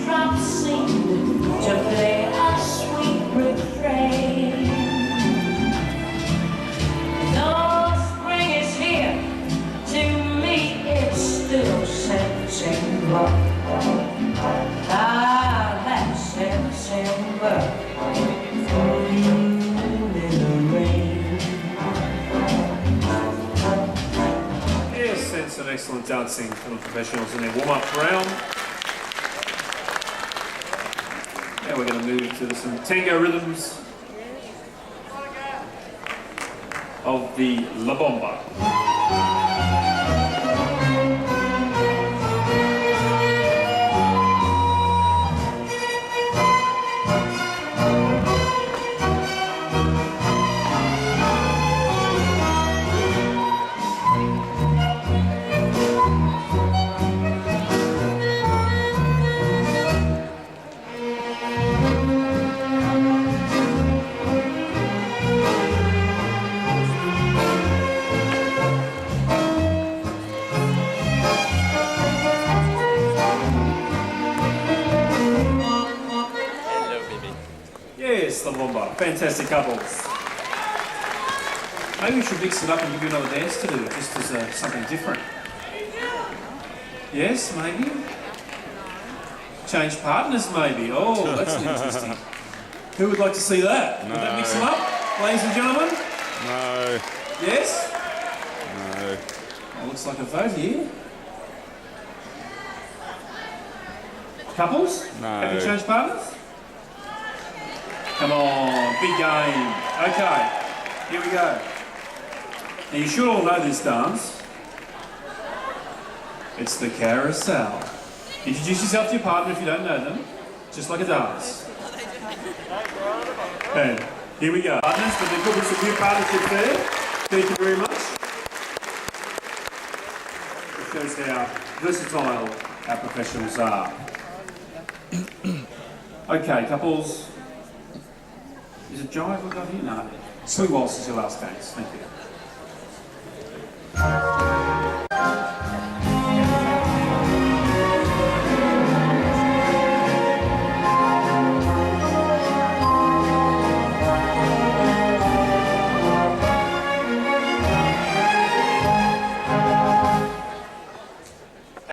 raindrops seemed to play a sweet refrain. Though spring is here, to me it's still September. Ah, that's September. In the rain. Yes, and some excellent dancing from the professionals in their warm-up round. Now we're going to move to some tango rhythms of the La Bomba. Yes, La Bomba. Fantastic couples. Maybe we should mix it up and give you another dance to do, just as something different. Yes, maybe? Change partners, maybe. Oh, that's interesting. Who would like to see that? No. Would that mix them up, ladies and gentlemen? No. Yes? No. Well, looks like a vote here. Couples? No. Have you changed partners? Come on, big game. Okay, here we go. Now you should all know this dance. It's the carousel. Introduce yourself to your partner if you don't know them, just like a dance. And here we go. Partners, but there could be some new partnerships there. Thank you very much. It shows how versatile our professionals are. Okay, couples. Is it jive we've got here? No. Sweet Waltz is your last dance. Thank you.